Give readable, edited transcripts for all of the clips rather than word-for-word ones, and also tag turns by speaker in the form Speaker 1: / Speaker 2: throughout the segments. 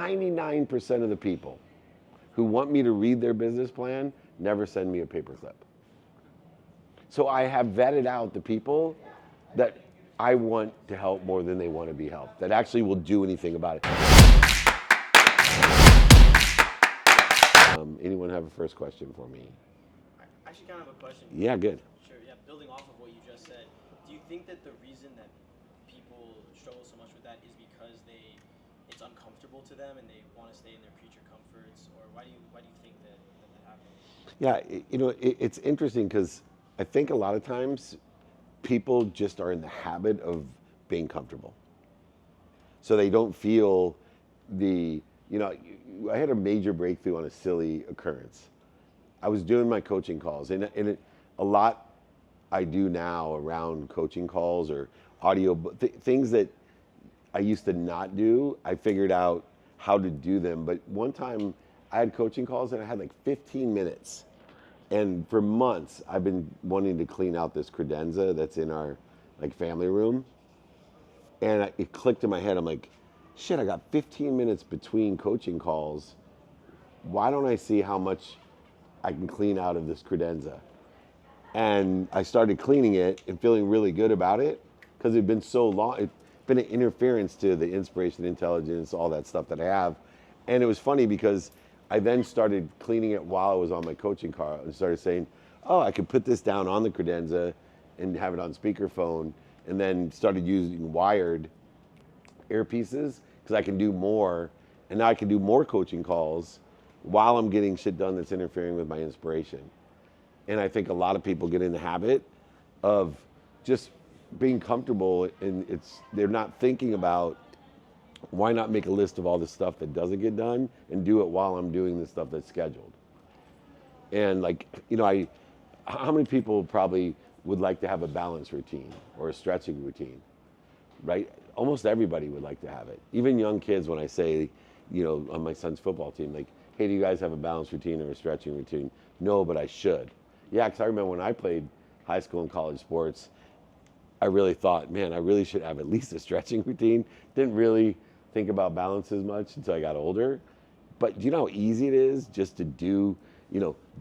Speaker 1: 99% of the people who want me to read their business plan never send me a paperclip. So I have vetted out the people that I want to help more than they want to be helped, that actually will do anything about it. Anyone have a first question for me?
Speaker 2: I actually kind of have a question.
Speaker 1: Yeah, good.
Speaker 2: Sure, yeah, building off of what you just said, do you think that the reason that people struggle so much with that is because it's uncomfortable to them and they want to stay in their creature comforts, or why do you think that happens?
Speaker 1: Yeah, it's interesting because I think a lot of times people just are in the habit of being comfortable. So they don't feel I had a major breakthrough on a silly occurrence. I was doing my coaching calls, and a lot I do now around coaching calls or audio, things that I used to not do, I figured out how to do them. But one time I had coaching calls and I had like 15 minutes. And for months, I've been wanting to clean out this credenza that's in our family room. And it clicked in my head. I'm like, shit, I got 15 minutes between coaching calls. Why don't I see how much I can clean out of this credenza? And I started cleaning it and feeling really good about it because it'd been so long. It'd been an interference to the inspiration, intelligence, all that stuff that I have. And it was funny because I then started cleaning it while I was on my coaching call and started saying, oh, I could put this down on the credenza and have it on speakerphone, and then started using wired earpieces because I can do more. And now I can do more coaching calls while I'm getting shit done that's interfering with my inspiration. And I think a lot of people get in the habit of just being comfortable, and they're not thinking about why not make a list of all the stuff that doesn't get done and do it while I'm doing the stuff that's scheduled. And how many people probably would like to have a balance routine or a stretching routine, right? Almost everybody would like to have it. Even young kids, when I say, on my son's football team, like, hey, do you guys have a balance routine or a stretching routine? No, but I should. Yeah, because I remember when I played high school and college sports, I really thought, man, I really should have at least a stretching routine. Didn't really think about balance as much until I got older. But do you know how easy it is just to do,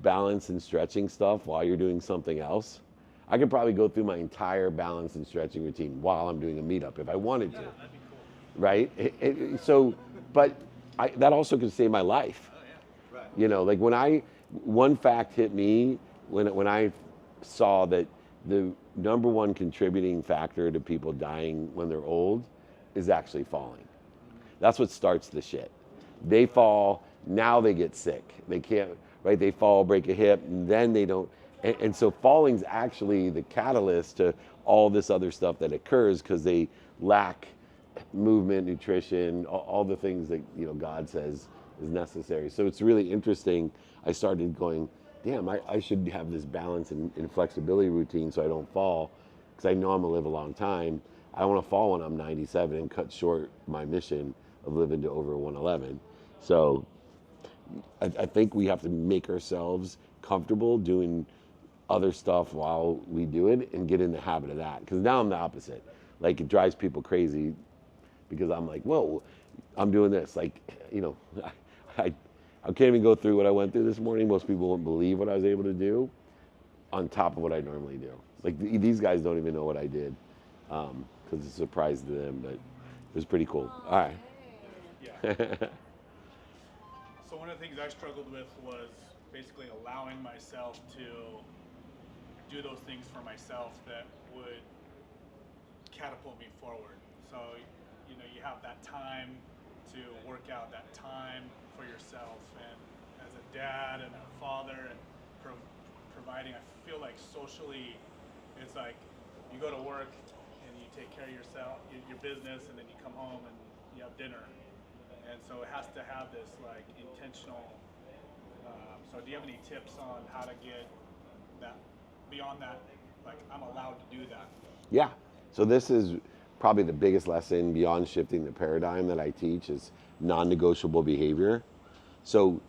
Speaker 1: balance and stretching stuff while you're doing something else? I could probably go through my entire balance and stretching routine while I'm doing a meetup if I wanted to.
Speaker 2: Yeah, that'd be cool.
Speaker 1: Right? That also could save my life.
Speaker 2: Oh, yeah.
Speaker 1: Right. One fact hit me when I saw that the number one contributing factor to people dying when they're old is actually falling. That's what starts the shit. They fall, now they get sick. They can't, right? They fall, break a hip, and then they don't. And so falling's actually the catalyst to all this other stuff that occurs because they lack movement, nutrition, all the things that God says is necessary. So it's really interesting. I started going, damn, I should have this balance and flexibility routine so I don't fall, because I know I'm gonna live a long time. I don't want to fall when I'm 97 and cut short my mission of living to over 111. So I think we have to make ourselves comfortable doing other stuff while we do it and get in the habit of that. Because now I'm the opposite. Like, it drives people crazy because I'm like, whoa, I'm doing this. Like, I can't even go through what I went through this morning. Most people won't believe what I was able to do on top of what I normally do. Like, these guys don't even know what I did because it's a surprise to them, but it was pretty cool. All right.
Speaker 3: Yeah. So one of the things I struggled with was basically allowing myself to do those things for myself that would catapult me forward. So, you have that time to work out, that time for yourself. And as a dad and a father and providing, I feel like socially, it's like you go to work and you take care of yourself, your business, and then you come home and you have dinner. And so it has to have this intentional. So do you have any tips on how to get that beyond that? I'm allowed to do that.
Speaker 1: Yeah. So this is probably the biggest lesson beyond shifting the paradigm that I teach is non-negotiable behavior. So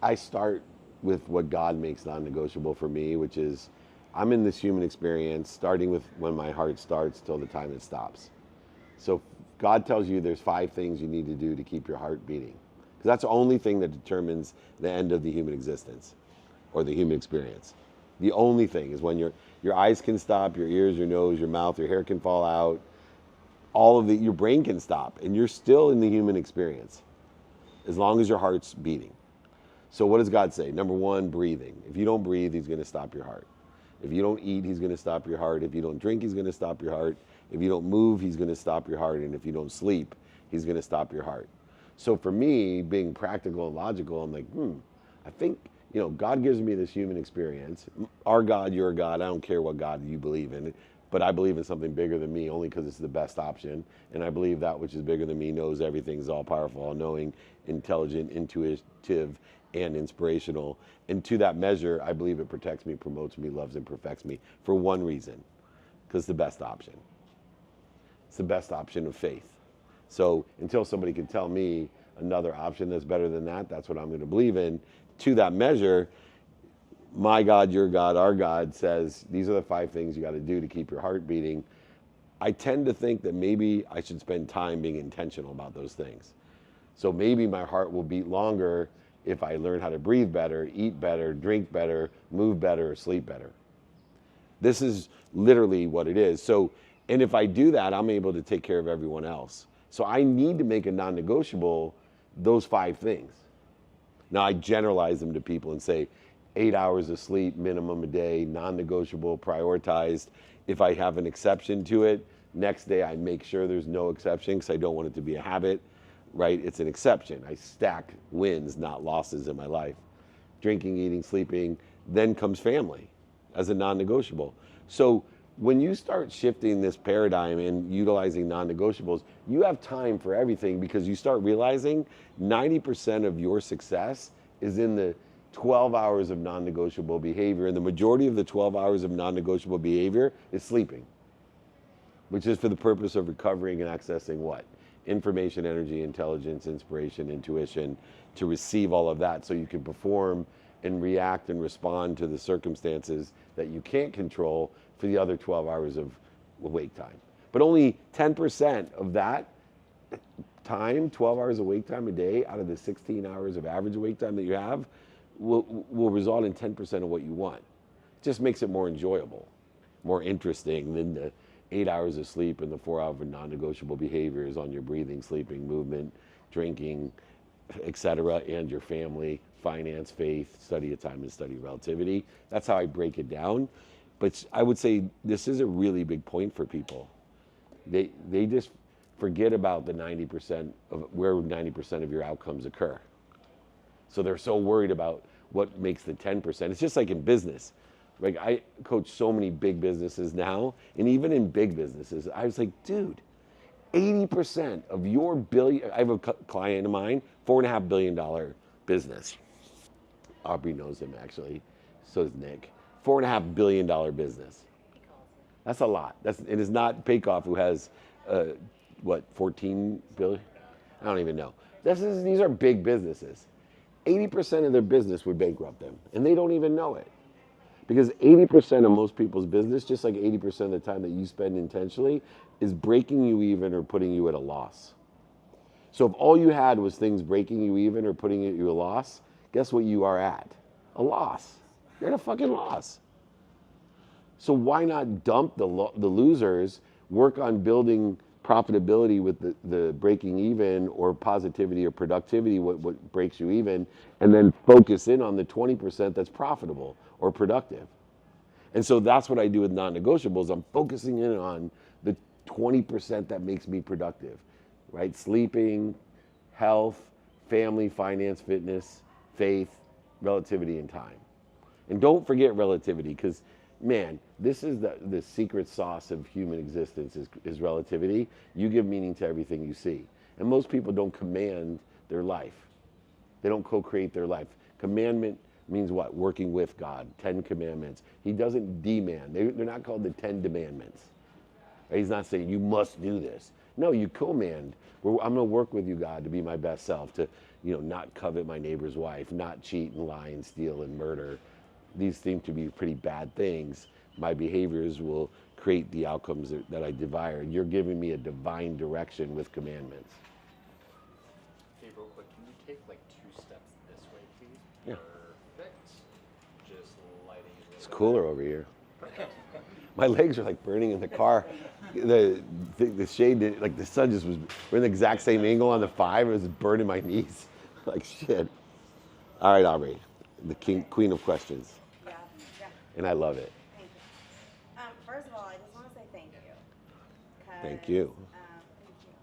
Speaker 1: I start with what God makes non-negotiable for me, which is I'm in this human experience starting with when my heart starts till the time it stops. So God tells you there's 5 things you need to do to keep your heart beating. Because that's the only thing that determines the end of the human existence or the human experience. The only thing is when your eyes can stop, your ears, your nose, your mouth, your hair can fall out, your brain can stop, and you're still in the human experience as long as your heart's beating. So what does God say? Number 1, breathing. If you don't breathe, he's going to stop your heart. If you don't eat, he's going to stop your heart. If you don't drink, he's going to stop your heart. If you don't move, he's going to stop your heart. And if you don't sleep, he's going to stop your heart. So for me, being practical and logical, I'm like, I think, God gives me this human experience. Our God, your God, I don't care what God you believe in, but I believe in something bigger than me only because it's the best option. And I believe that which is bigger than me knows everything, is all powerful, all knowing, intelligent, intuitive, and inspirational. And to that measure, I believe it protects me, promotes me, loves and perfects me for one reason, because it's the best option. It's the best option of faith. So until somebody can tell me another option that's better than that, that's what I'm going to believe in. To that measure, my God, your God, our God says, these are the 5 things you got to do to keep your heart beating. I tend to think that maybe I should spend time being intentional about those things. So maybe my heart will beat longer if I learn how to breathe better, eat better, drink better, move better, or sleep better. This is literally what it is. So, and if I do that, I'm able to take care of everyone else. So I need to make a non-negotiable those 5 things. Now I generalize them to people and say 8 hours of sleep minimum a day, non-negotiable, prioritized. If I have an exception to it, next day I make sure there's no exception because I don't want it to be a habit, right? It's an exception. I stack wins, not losses in my life. Drinking, eating, sleeping, then comes family as a non-negotiable. So when you start shifting this paradigm and utilizing non-negotiables, you have time for everything because you start realizing 90% of your success is in the 12 hours of non-negotiable behavior, and the majority of the 12 hours of non-negotiable behavior is sleeping, which is for the purpose of recovering and accessing what? Information, energy, intelligence, inspiration, intuition, to receive all of that so you can perform and react and respond to the circumstances that you can't control for the other 12 hours of wake time. But only 10% of that time, 12 hours of wake time a day out of the 16 hours of average wake time that you have will result in 10% of what you want. It just makes it more enjoyable, more interesting than the 8 hours of sleep and the 4 hours of non-negotiable behaviors on your breathing, sleeping, movement, drinking, etc., and your family, finance, faith, study of time, and study relativity. That's how I break it down. But I would say this is a really big point for people. They just forget about the 90% of where 90% of your outcomes occur. So they're so worried about what makes the 10%. It's just like in business. Like I coach so many big businesses now, and even in big businesses, I was like, dude, 80% of your billion, I have a client of mine, $4.5 billion business. Aubrey knows him actually, so does Nick. $4.5 billion business. That's a lot. It is not Paykoff, who has, 14 billion? I don't even know. These are big businesses. 80% of their business would bankrupt them, and they don't even know it. Because 80% of most people's business, just like 80% of the time that you spend intentionally, is breaking you even or putting you at a loss. So if all you had was things breaking you even or putting you at a loss, guess what you are at? A loss. You're at a fucking loss. So why not dump the losers, work on building profitability with the breaking even or positivity or productivity, what breaks you even, and then focus in on the 20% that's profitable or productive. And so that's what I do with non-negotiables. I'm focusing in on the 20% that makes me productive, right? Sleeping, health, family, finance, fitness, faith, relativity, and time. And don't forget relativity, because man, this is the secret sauce of human existence is relativity. You give meaning to everything you see. And most people don't command their life. They don't co-create their life. Commandment means what? Working with God. 10 commandments. He doesn't demand. They're not called the 10 commandments. He's not saying you must do this. No, you command. I'm going to work with you, God, to be my best self, to not covet my neighbor's wife, not cheat and lie and steal and murder. These seem to be pretty bad things. My behaviors will create the outcomes that I desire. You're giving me a divine direction with commandments.
Speaker 4: Hey, real quick, can you take like 2 steps this way, please?
Speaker 1: Yeah.
Speaker 4: Perfect. Just lighting it.
Speaker 1: It's cooler over here. My legs are like burning in the car. The shade, like the sun just was, we're in the exact same angle on the 5. It was burning my knees. Like shit. All right, Aubrey, the queen of questions.
Speaker 5: Yeah.
Speaker 1: And I love it.
Speaker 5: Thank you. First of all, I just want to say thank you.
Speaker 1: Thank you.
Speaker 5: Thank you.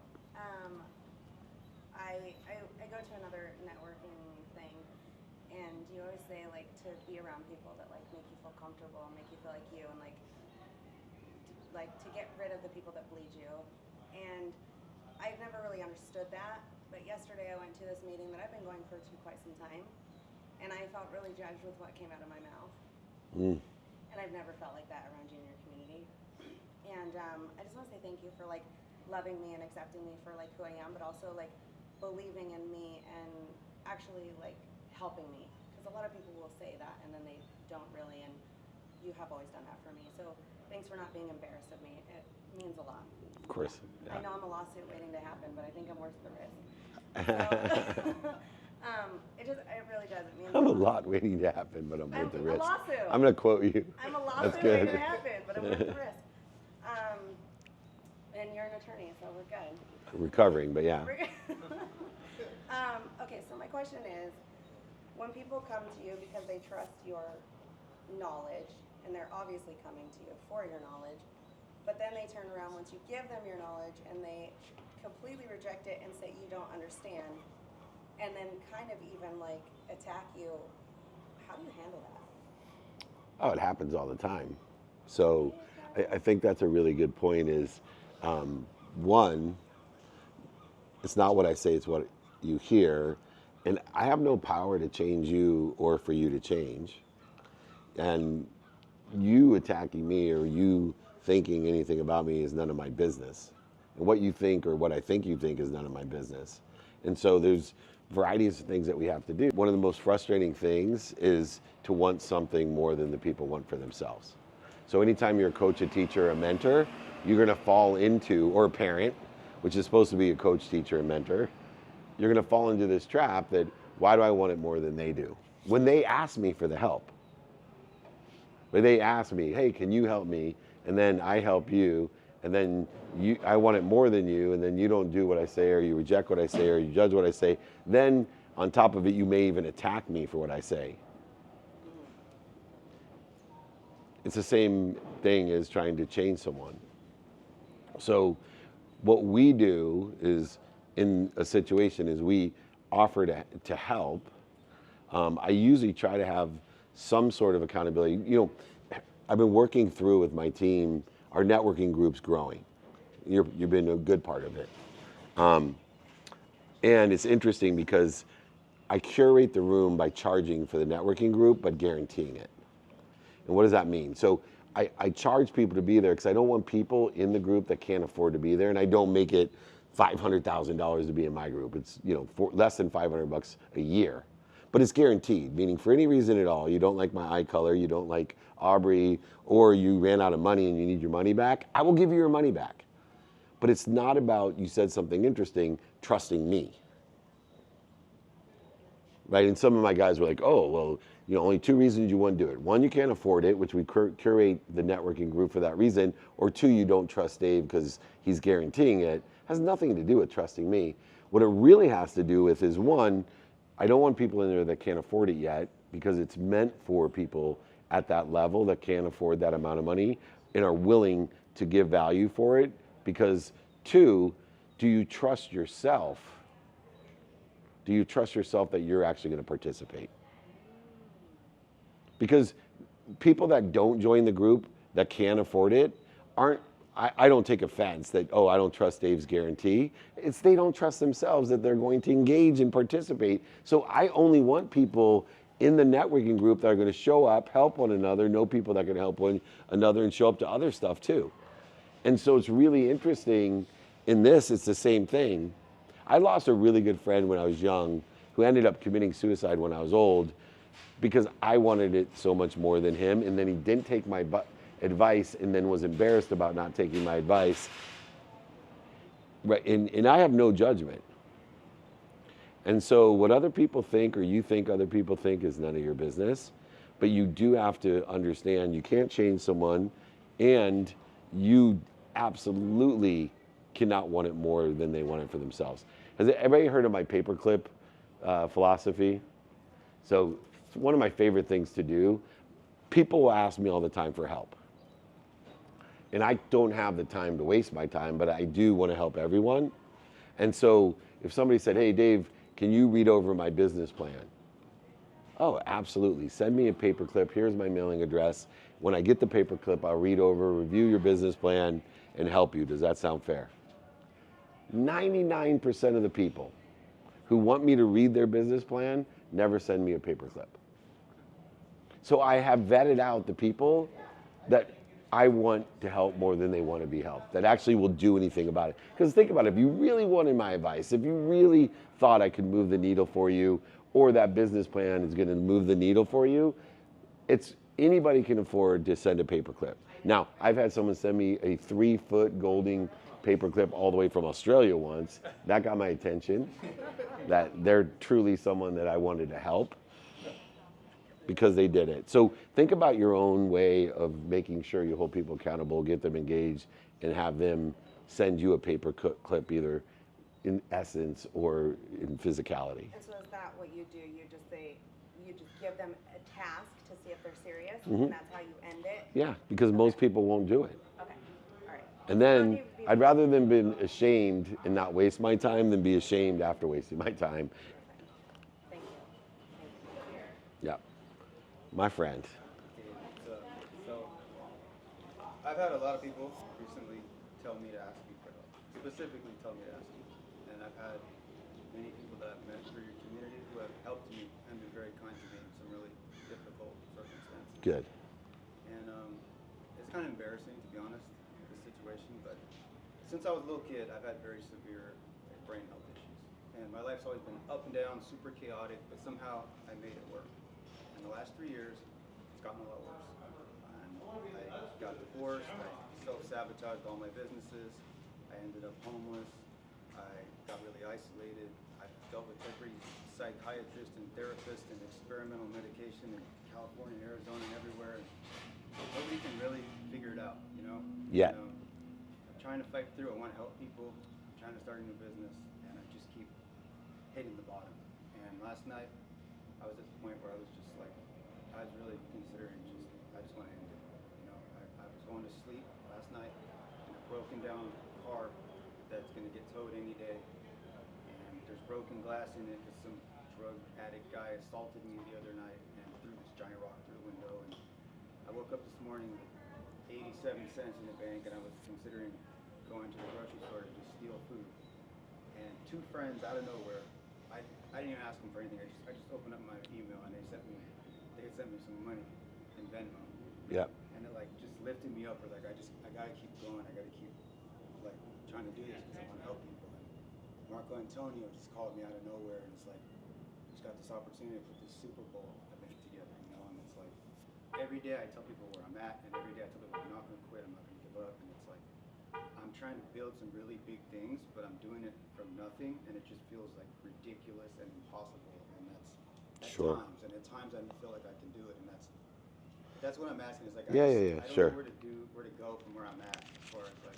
Speaker 5: I go to another networking thing, and you always say like to be around people that like make you feel comfortable, make you feel like you, and like to get rid of the people that bleed you. And I've never really understood that, but yesterday I went to this meeting that I've been going for quite some time, and I felt really judged with what came out of my mouth. And I've never felt like that around junior community. And I just want to say thank you for like loving me and accepting me for like who I am, but also like believing in me and actually like helping me. Because a lot of people will say that and then they don't really, and you have always done that for me. So thanks for not being embarrassed of me. It means a lot.
Speaker 1: Of course. Yeah.
Speaker 5: I know I'm a lawsuit waiting to happen, but I think I'm worth the risk. So, it really does. It means
Speaker 1: I'm a lot waiting to happen, but I'm worth the risk.
Speaker 5: A lawsuit.
Speaker 1: I'm going to quote you.
Speaker 5: I'm a lawsuit
Speaker 1: That's good.
Speaker 5: waiting to happen, but I'm worth the risk. And you're an attorney, so we're good.
Speaker 1: Recovering, but yeah.
Speaker 5: Okay, so my question is, when people come to you because they trust your knowledge, and they're obviously coming to you for your knowledge, but then they turn around once you give them your knowledge and they completely reject it and say you don't understand, and then kind of even like attack you, how do you handle that?
Speaker 1: Oh, it happens all the time. So I think that's a really good point is, one, it's not what I say, it's what you hear. And I have no power to change you or for you to change. And you attacking me or you thinking anything about me is none of my business. And what you think or what I think you think is none of my business. And so there's varieties of things that we have to do. One of the most frustrating things is to want something more than the people want for themselves. So anytime you're a coach, a teacher, a mentor, you're gonna fall into, or a parent, which is supposed to be a coach, teacher, and mentor, you're gonna fall into this trap that, why do I want it more than they do? When they ask me for the help, when they ask me, hey, can you help me? And then I help you, and then I want it more than you, and then you don't do what I say, or you reject what I say, or you judge what I say, then on top of it, you may even attack me for what I say. It's the same thing as trying to change someone. So what we do is, in a situation, is we offer to help. I usually try to have some sort of accountability. You know, I've been working through with my team, our networking group's growing. You've been a good part of it. And it's interesting because I curate the room by charging for the networking group, but guaranteeing it. And what does that mean? So I charge people to be there because I don't want people in the group that can't afford to be there, and I don't make it $500,000 to be in my group. It's, you know, for less than $500 a year, but it's guaranteed. Meaning, for any reason at all, you don't like my eye color, you don't like Aubrey, or you ran out of money and you need your money back, I will give you your money back. But it's not about, you said something interesting, trusting me. Right? And some of my guys were like, oh, well, you know, only 2 reasons you wouldn't do it. 1, you can't afford it, which we curate the networking group for that reason. Or 2, you don't trust Dave because he's guaranteeing it. Has nothing to do with trusting me. What it really has to do with is, 1, I don't want people in there that can't afford it yet, because it's meant for people at that level that can't afford that amount of money and are willing to give value for it. Because 2, do you trust yourself? Do you trust yourself that you're actually going to participate? Because people that don't join the group that can't afford it aren't, I don't take offense that, oh, I don't trust Dave's guarantee. It's they don't trust themselves that they're going to engage and participate. So I only want people in the networking group that are going to show up, help one another, know people that can help one another, and show up to other stuff too. And so it's really interesting in this, it's the same thing. I lost a really good friend when I was young who ended up committing suicide when I was old because I wanted it so much more than him, and then he didn't take my advice and then was embarrassed about not taking my advice. Right, and I have no judgment. And so what other people think or you think other people think is none of your business. But you do have to understand you can't change someone, and you absolutely cannot want it more than they want it for themselves. Has everybody heard of my paperclip philosophy? So it's one of my favorite things to do. People will ask me all the time for help. And I don't have the time to waste my time, but I do want to help everyone. And so if somebody said, hey, Dave, can you read over my business plan? Oh, absolutely. Send me a paperclip. Here's my mailing address. When I get the paperclip, I'll read over, review your business plan, and help you. Does that sound fair? 99% of the people who want me to read their business plan never send me a paperclip. So I have vetted out the people that I want to help more than they want to be helped, that actually will do anything about it. Because think about it, if you really wanted my advice, if you really thought I could move the needle for you, or that business plan is going to move the needle for you, it's anybody can afford to send a paperclip. Now, I've had someone send me a 3-foot Golding paperclip all the way from Australia once. That got my attention, that they're truly someone that I wanted to help because they did it. So think about your own way of making sure you hold people accountable, get them engaged, and have them send you a paper clip either in essence or in physicality.
Speaker 5: And so is that what you do? You just give them a task to see if they're serious,
Speaker 1: Mm-hmm.
Speaker 5: and that's how you end it?
Speaker 1: Yeah, because most people won't do it.
Speaker 5: Okay, all right.
Speaker 1: And then I'd rather than be ashamed and not waste my time than be ashamed after wasting my time.
Speaker 5: Thank you.
Speaker 1: Yeah. My friend.
Speaker 6: So, I've had a lot of people recently tell me to ask you for help. Specifically tell me to ask you. And I've had many people that I've met through your community who have helped me and been very kind to me in some really difficult circumstances.
Speaker 1: Good.
Speaker 6: And it's kind of embarrassing, to be honest, this situation, but since I was a little kid, I've had very severe brain health issues. And my life's always been up and down, super chaotic, but somehow I made it work. In the last 3 years, it's gotten a lot worse. I got divorced, I self-sabotaged all my businesses, I ended up homeless, I got really isolated, I dealt with every psychiatrist and therapist and experimental medication in California, Arizona, and everywhere. And nobody can really figure it out, you know?
Speaker 1: Yeah.
Speaker 6: And, I'm trying to fight through, I want to help people, I'm trying to start a new business, and I just keep hitting the bottom. And last night, I was at the point where I was just like, I was really considering I just want to end it. You know, I was going to sleep last night in a broken down car that's going to get towed any day. And there's broken glass in it because some drug addict guy assaulted me the other night and threw this giant rock through the window. And I woke up this morning with 87 cents in the bank, and I was considering going to the grocery store to just steal food. And 2 friends out of nowhere, I didn't even ask them for anything. I just opened up my email and they sent me some money in Venmo.
Speaker 1: Yeah.
Speaker 6: And it like just lifted me up. Or like I gotta keep going. I gotta keep like trying to do this because I want to help people. And Marco Antonio just called me out of nowhere and it's like, just got this opportunity to put this Super Bowl event together, you know. And it's like every day I tell people where I'm at, and every day I tell people I'm not gonna quit. I'm not gonna give up. And it's like I'm trying to build some really big things, but I'm doing it from nothing, and it just feels like ridiculous and impossible. And that's at
Speaker 1: Sure.
Speaker 6: times, and at times I feel like I can do it, and that's what I'm asking. Is like
Speaker 1: Yeah,
Speaker 6: I don't
Speaker 1: sure.
Speaker 6: know where to go from where I'm at as far as like.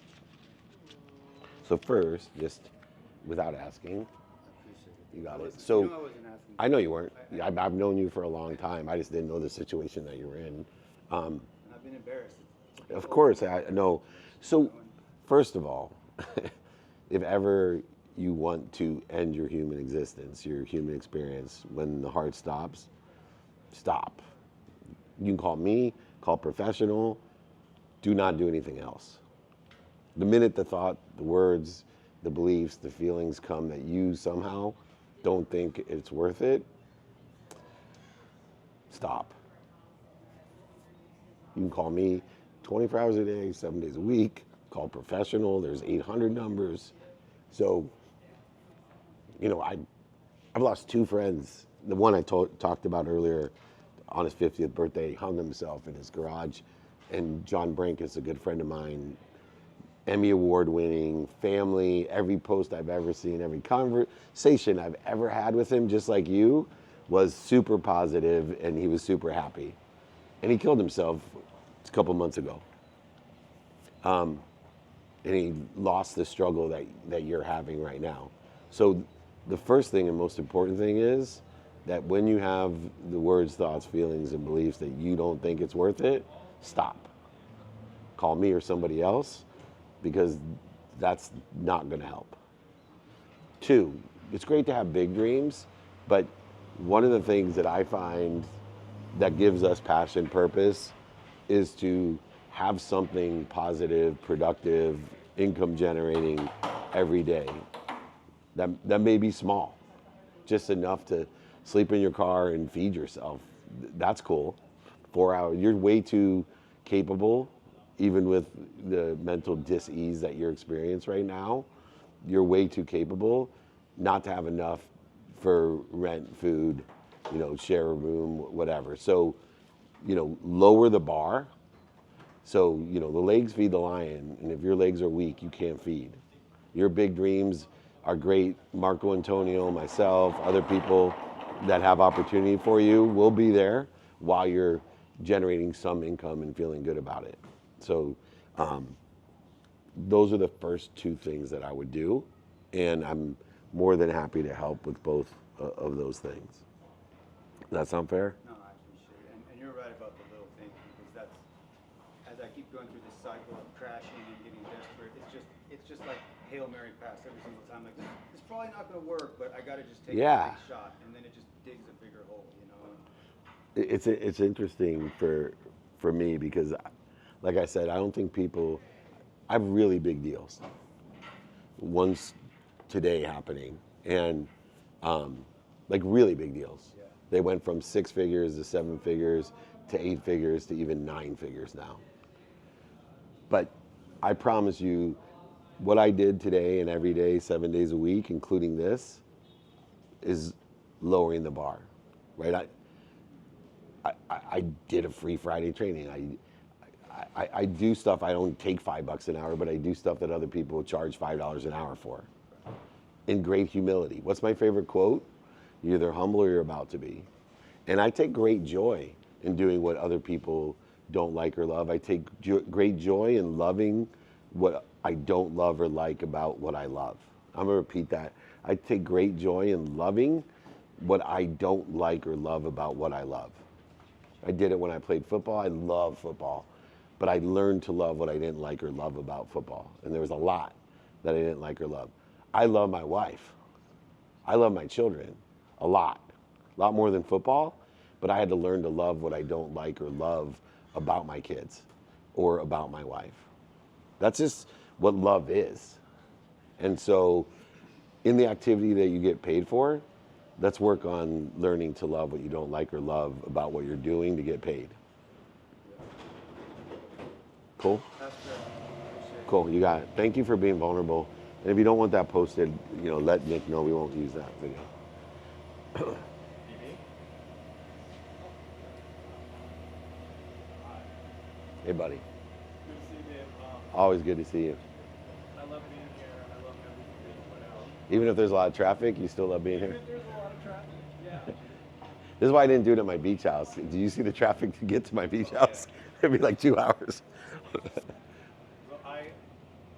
Speaker 1: So first, just without asking,
Speaker 6: I appreciate it.
Speaker 1: you got it.
Speaker 6: I wasn't asking.
Speaker 1: I know you weren't. I've known you for a long time. I just didn't know the situation that you were in.
Speaker 6: And I've been embarrassed.
Speaker 1: Of course, I know. So, first of all, if ever you want to end your human existence, your human experience, when the heart stops, stop. You can call me, call professional, do not do anything else. The minute the thought, the words, the beliefs, the feelings come that you somehow don't think it's worth it, stop. You can call me 24 hours a day, 7 days a week, call professional, there's 800 numbers. So, you know, I've lost 2 friends. The one I talked about earlier, on his 50th birthday, hung himself in his garage. and John Brink is a good friend of mine, Emmy Award winning, family, every post I've ever seen, every conversation I've ever had with him, just like you, was super positive and he was super happy. And he killed himself a couple months ago. And he lost the struggle that you're having right now. So the first thing and most important thing is that when you have the words, thoughts, feelings, and beliefs that you don't think it's worth it, stop. Call me or somebody else, because that's not gonna help. 2, it's great to have big dreams, but one of the things that I find that gives us passion, purpose, is to have something positive, productive, income generating every day. That may be small, just enough to sleep in your car and feed yourself. That's cool. 4 hours, you're way too capable, even with the mental dis-ease that you're experiencing right now, you're way too capable not to have enough for rent, food, share a room, whatever. So, lower the bar. So, the legs feed the lion, and if your legs are weak, you can't feed. Your big dreams are great. Marco Antonio, myself, other people that have opportunity for you will be there while you're generating some income and feeling good about it. So those are the first 2 things that I would do, and I'm more than happy to help with both of those things. Does that sound fair?
Speaker 6: No, I appreciate it. And you're right about the little things, because that's, as I keep going through this cycle of crashing and getting desperate, it's just like Hail Mary pass every single time. Like, it's probably not going to work, but I got to just take the next shot, and then it just digs a bigger hole,
Speaker 1: It's interesting for me because, like I said, I don't think I have really big deals. One's today happening, and like really big deals.
Speaker 6: Yeah.
Speaker 1: They went from 6 figures to 7 figures to 8 figures to even 9 figures now. But I promise you, what I did today and every day, 7 days a week, including this, is lowering the bar, right? I did a free Friday training. I do stuff. I don't take $5 an hour, but I do stuff that other people charge $5 an hour for. In great humility. What's my favorite quote? You're either humble or you're about to be. And I take great joy in doing what other people don't like or love. I take great joy in loving what I don't love or like about what I love. I'm gonna repeat that. I take great joy in loving what I don't like or love about what I love. I did it when I played football. I love football, but I learned to love what I didn't like or love about football. And there was a lot that I didn't like or love. I love my wife. I love my children a lot more than football, but I had to learn to love what I don't like or love about my kids or about my wife. That's just what love is. And so in the activity that you get paid for, let's work on learning to love what you don't like or love about what you're doing to get paid. Cool?
Speaker 6: That's fair. Appreciate it.
Speaker 1: Cool, you got it. Thank you for being vulnerable. And if you don't want that posted, let Nick know. We won't use that video. Hey, buddy.
Speaker 3: Good to see you, Dave.
Speaker 1: Always good to see you.
Speaker 3: I love being here. I love everything that you put out.
Speaker 1: Even if there's a lot of traffic, you still love being here?
Speaker 3: There's a lot of traffic. Yeah.
Speaker 1: This is why I didn't do it at my beach house. Did you see the traffic to get to my beach house? It'd be like 2 hours.
Speaker 3: So I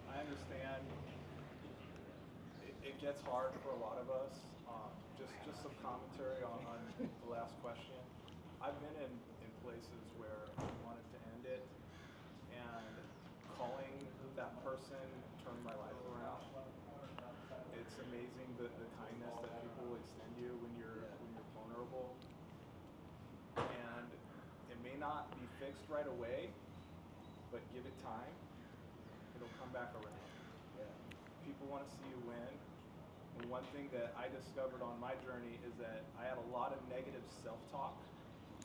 Speaker 3: understand it gets hard for a lot of us. Just some commentary on the last question. I've been in places where I wanted to end it, and calling that person turned my life around. It's amazing the kindness that people extend you when you're vulnerable. And it may not be fixed right away, but give it time. It'll come back around.
Speaker 6: Yeah.
Speaker 3: People want to see you win. And one thing that I discovered on my journey is that I had a lot of negative self-talk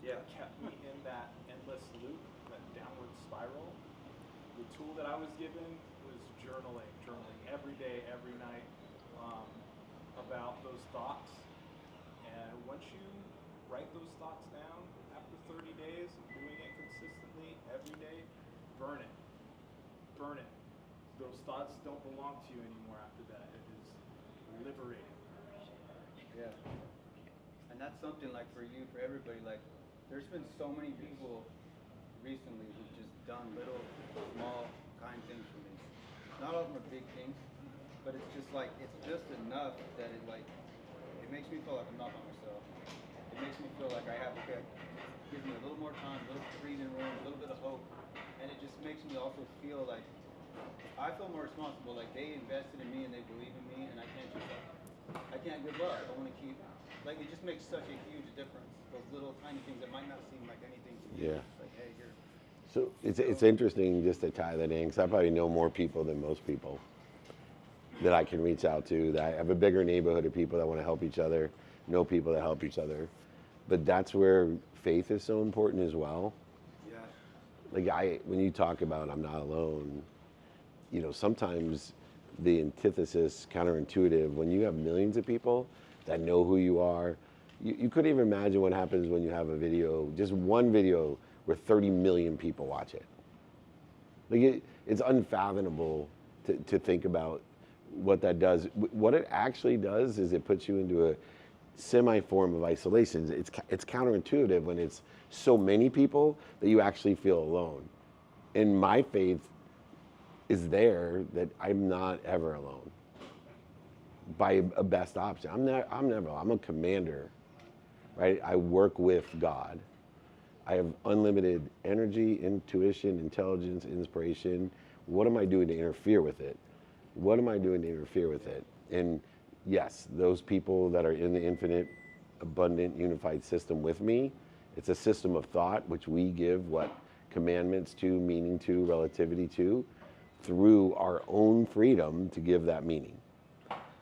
Speaker 3: that kept me in that endless loop, that downward spiral. The tool that I was given was journaling every day, every night, about those thoughts. And once you write those thoughts down, after 30 days of doing it
Speaker 7: consistently every day, burn it. Burn it. Those thoughts don't belong to you anymore after that. It is liberating.
Speaker 6: Yeah. And that's something like for you, for everybody, like there's been so many people recently who've just done little, small, kind things for me. Not all of them are big things, but it's just like, it's just enough that it like, it makes me feel like I'm not by myself. It makes me feel like I have, okay, gives me a little more time, a little breathing room, a little bit of hope. And it just makes me also feel like, I feel more responsible, like they invested in me and they believe in me, and I can't give up. I want to keep, like it just makes such a huge difference. Those little tiny things that might not seem like anything to you.
Speaker 1: Yeah.
Speaker 6: It's like, hey, here.
Speaker 1: So it's interesting just to tie that in, because I probably know more people than most people that I can reach out to, that I have a bigger neighborhood of people that want to help each other, know people that help each other. But that's where faith is so important as well.
Speaker 6: Yeah.
Speaker 1: Like when you talk about I'm not alone, you know, sometimes the antithesis, counterintuitive, when you have millions of people that know who you are, you couldn't even imagine what happens when you have a video, just one video where 30 million people watch it. Like it's unfathomable to think about what that does. What it actually does is it puts you into a semi-form of isolation. It's counterintuitive when it's so many people that you actually feel alone. And my faith is there that I'm not ever alone by a best option. I'm never, I'm a commander, right? I work with God. I have unlimited energy, intuition, intelligence, inspiration. What am I doing to interfere with it? What am I doing to interfere with it? And yes, those people that are in the infinite, abundant, unified system with me, it's a system of thought which we give what commandments to, meaning to, relativity to, through our own freedom to give that meaning.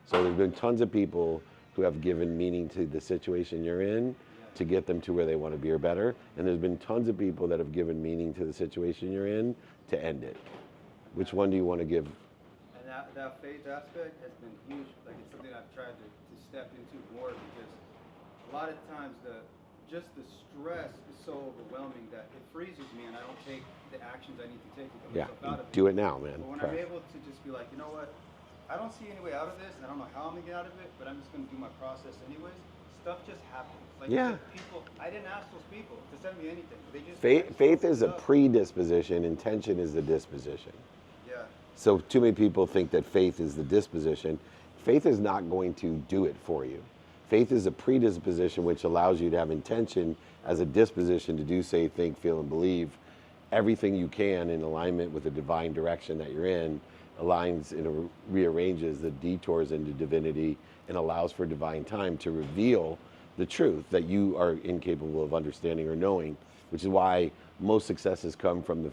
Speaker 1: So there's been tons of people who have given meaning to the situation you're in to get them to where they want to be or better. And there's been tons of people that have given meaning to the situation you're in to end it. Which one do you want to give?
Speaker 6: And that faith aspect has been huge. Like it's something I've tried to step into more, because a lot of times just the stress is so overwhelming that it freezes me and I don't take the actions I need to take to get myself out of it.
Speaker 1: Do it now, man.
Speaker 6: But when I'm able to just be like, you know what, I don't see any way out of this, and I don't know how I'm gonna get out of it, but I'm just gonna do my process anyways. Stuff just happens. Like people, I didn't ask those people to send me anything. They just
Speaker 1: faith is a predisposition, intention is the disposition.
Speaker 6: Yeah.
Speaker 1: So too many people think that faith is the disposition. Faith is not going to do it for you. Faith is a predisposition which allows you to have intention as a disposition to do, say, think, feel, and believe everything you can in alignment with the divine direction that you're in, aligns and rearranges the detours into divinity and allows for divine time to reveal the truth that you are incapable of understanding or knowing, which is why most successes come from the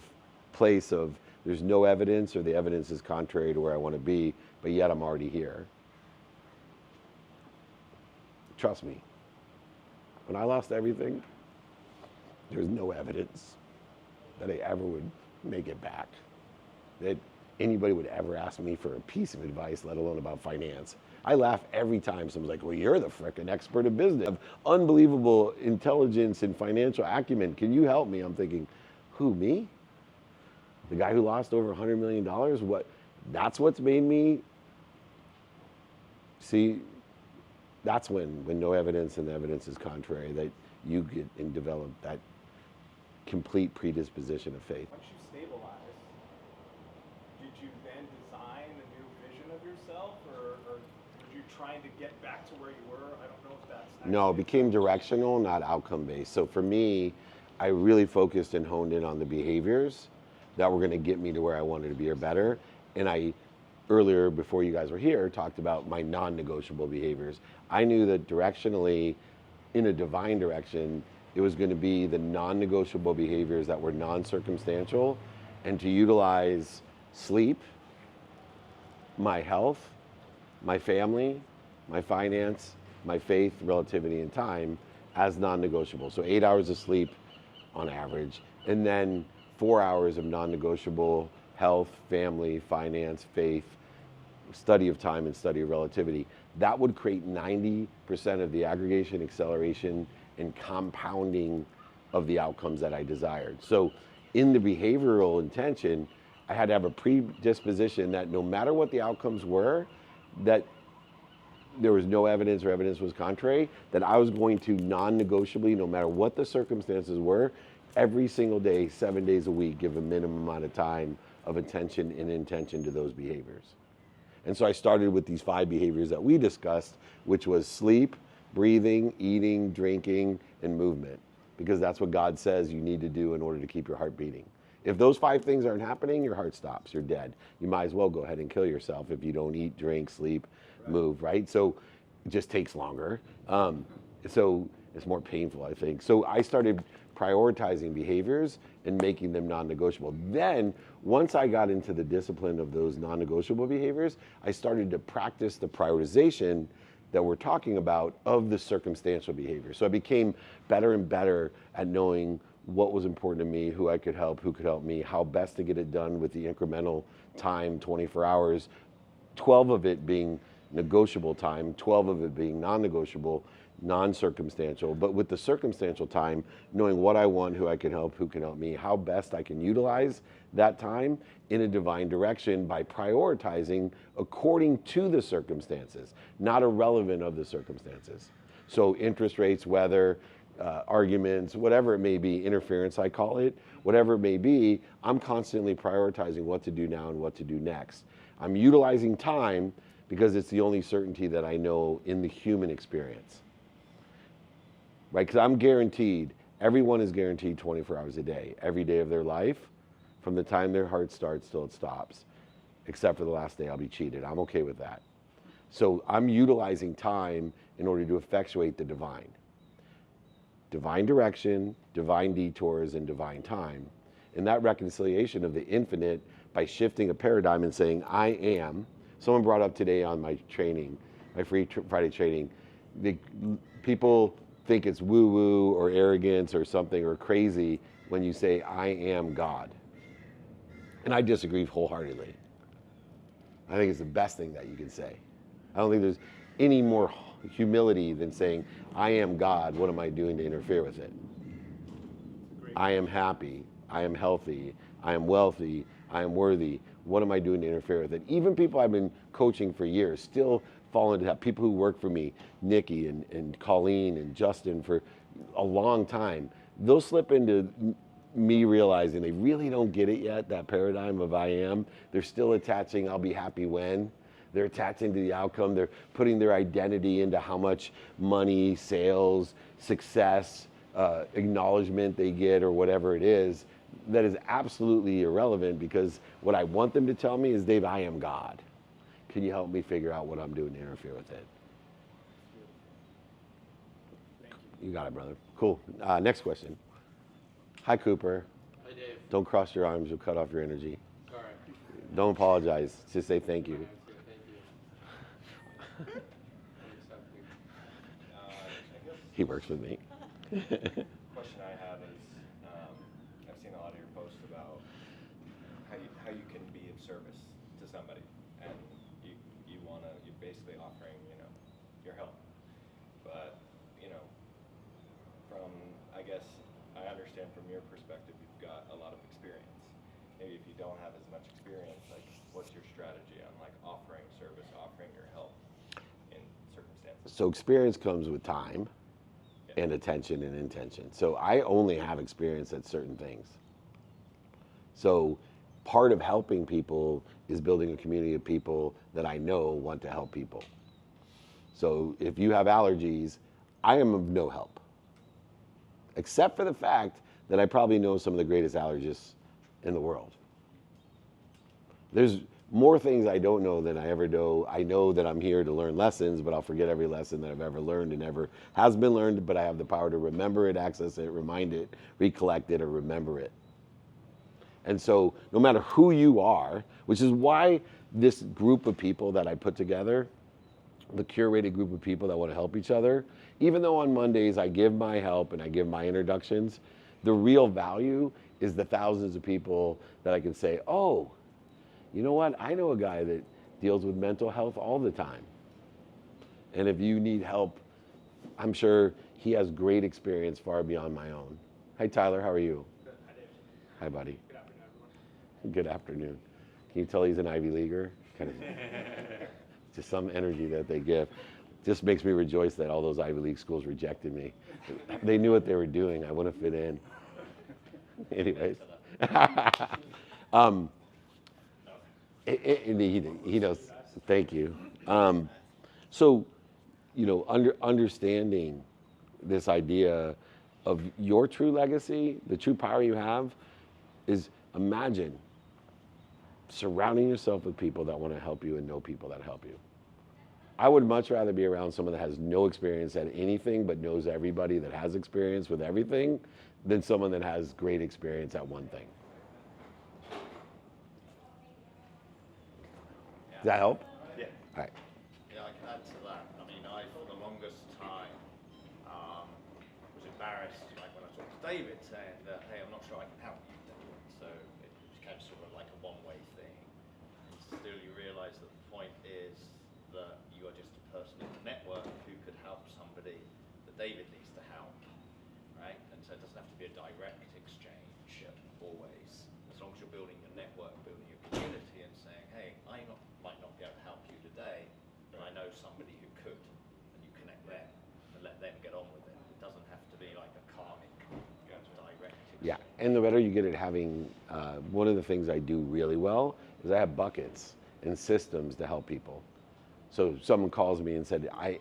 Speaker 1: place of there's no evidence or the evidence is contrary to where I want to be, but yet I'm already here. Trust me, when I lost everything, there's no evidence that I ever would make it back, that anybody would ever ask me for a piece of advice, let alone about finance. I laugh every time someone's like, well, you're the frickin' expert of business, of unbelievable intelligence and financial acumen. Can you help me? I'm thinking, who, me? The guy who lost over $100 million? What? That's what's made me see. That's when no evidence and the evidence is contrary, that you get and develop that complete predisposition of faith.
Speaker 7: Once you stabilize, did you then design a new vision of yourself, or were you trying to get back to where you were? I don't know if that's...
Speaker 1: No, it became directional, not outcome based. So for me, I really focused and honed in on the behaviors that were going to get me to where I wanted to be or better. And I, earlier, before you guys were here, talked about my non-negotiable behaviors. I knew that directionally, in a divine direction, it was going to be the non-negotiable behaviors that were non-circumstantial, and to utilize sleep, my health, my family, my finance, my faith, relativity, and time as non-negotiable. So 8 hours of sleep on average, and then 4 hours of non-negotiable health, family, finance, faith, study of time, and study of relativity. That would create 90% of the aggregation, acceleration, and compounding of the outcomes that I desired. So in the behavioral intention, I had to have a predisposition that no matter what the outcomes were, that there was no evidence or evidence was contrary, that I was going to non-negotiably, no matter what the circumstances were, every single day, 7 days a week, give a minimum amount of time of attention and intention to those behaviors. And so I started with these 5 behaviors that we discussed, which was sleep, breathing, eating, drinking, and movement, because that's what God says you need to do in order to keep your heart beating. If those 5 things aren't happening, your heart stops, you're dead. You might as well go ahead and kill yourself if you don't eat, drink, sleep, move, right? So it just takes longer. So it's more painful, I think. So I started prioritizing behaviors and making them non-negotiable. Then, once I got into the discipline of those non-negotiable behaviors, I started to practice the prioritization that we're talking about of the circumstantial behavior. So I became better and better at knowing what was important to me, who I could help, who could help me, how best to get it done with the incremental time, 24 hours, 12 of it being negotiable time, 12 of it being non-negotiable, non-circumstantial, but with the circumstantial time, knowing what I want, who I can help, who can help me, how best I can utilize that time in a divine direction by prioritizing according to the circumstances, not irrelevant of the circumstances. So interest rates, weather, arguments, whatever it may be, interference I call it, whatever it may be, I'm constantly prioritizing what to do now and what to do next. I'm utilizing time because it's the only certainty that I know in the human experience. Right, because I'm guaranteed, everyone is guaranteed 24 hours a day, every day of their life, from the time their heart starts till it stops, except for the last day I'll be cheated. I'm okay with that. So I'm utilizing time in order to effectuate the divine. Divine direction, divine detours, and divine time. And that reconciliation of the infinite by shifting a paradigm and saying, I am. Someone brought up today on my training, my free Friday training, people think it's woo-woo or arrogance or something or crazy when you say, I am God. And I disagree wholeheartedly. I think it's the best thing that you can say. I don't think there's any more humility than saying, I am God, what am I doing to interfere with it? I am happy, I am healthy, I am wealthy, I am worthy, what am I doing to interfere with it? Even people I've been coaching for years still fall into that. People who work for me, Nikki and Colleen and Justin for a long time, they'll slip into me realizing they really don't get it yet, that paradigm of I am. They're still attaching I'll be happy when. They're attaching to the outcome. They're putting their identity into how much money, sales, success, acknowledgement they get or whatever it is. That is absolutely irrelevant, because what I want them to tell me is, Dave, I am God. Can you help me figure out what I'm doing to interfere with it?
Speaker 3: Thank you.
Speaker 1: You got it, brother. Cool. Next question. Hi, Cooper.
Speaker 8: Hi, Dave.
Speaker 1: Don't cross your arms. You'll cut off your energy.
Speaker 8: All right.
Speaker 1: Don't apologize. Just say thank you.
Speaker 8: Thank you.
Speaker 1: He works with me.
Speaker 9: Question I have is, I've seen a lot of your posts about how you can be of service to somebody, and you're basically offering, your help. But, from, I guess, I understand from your perspective, you've got a lot of experience. Maybe if you don't have as much experience, like, what's your strategy on, like, offering service, offering your help in circumstances?
Speaker 1: So experience comes with time and attention and intention. So I only have experience at certain things. So part of helping people is building a community of people that I know want to help people. So if you have allergies, I am of no help, except for the fact that I probably know some of the greatest allergists in the world. There's more things I don't know than I ever know. I know that I'm here to learn lessons, but I'll forget every lesson that I've ever learned and ever has been learned, but I have the power to remember it, access it, remind it, recollect it, or remember it. And so no matter who you are, which is why this group of people that I put together, the curated group of people that want to help each other, even though on Mondays I give my help and I give my introductions, the real value is the thousands of people that I can say, oh, you know what? I know a guy that deals with mental health all the time. And if you need help, I'm sure he has great experience far beyond my own. Hi, Tyler. How are you?
Speaker 3: Good. Hi, Dave.
Speaker 1: Hi, buddy.
Speaker 3: Good afternoon, everyone.
Speaker 1: Good afternoon. Can you tell he's an Ivy Leaguer? Kind of, just some energy that they give. Just makes me rejoice that all those Ivy League schools rejected me. They knew what they were doing. I wouldn't fit in. Anyways. He knows. Thank you. So, understanding this idea of your true legacy, the true power you have, is imagine surrounding yourself with people that want to help you and know people that help you. I would much rather be around someone that has no experience at anything but knows everybody that has experience with everything than someone that has great experience at one thing. Does that help?
Speaker 8: Yeah.
Speaker 1: All right.
Speaker 8: Yeah, I can add to that. I mean, I, for the longest time, was embarrassed, like when I talked to David, saying that, hey, I'm not sure I can help you, David. So it became sort of like a one-way thing. And still you realize that the point is that you are just a person in the network who could help somebody that David needs to help, right? And so it doesn't have to be a direct exchange always. As long as you're building your network, building your community and saying, hey, might not be able to help you today, but I know somebody who could, and you connect them and let them get on with it. It doesn't have to be like a karmic direct exchange.
Speaker 1: Yeah, and the better you get at having, one of the things I do really well is I have buckets and systems to help people. So someone calls me and said, I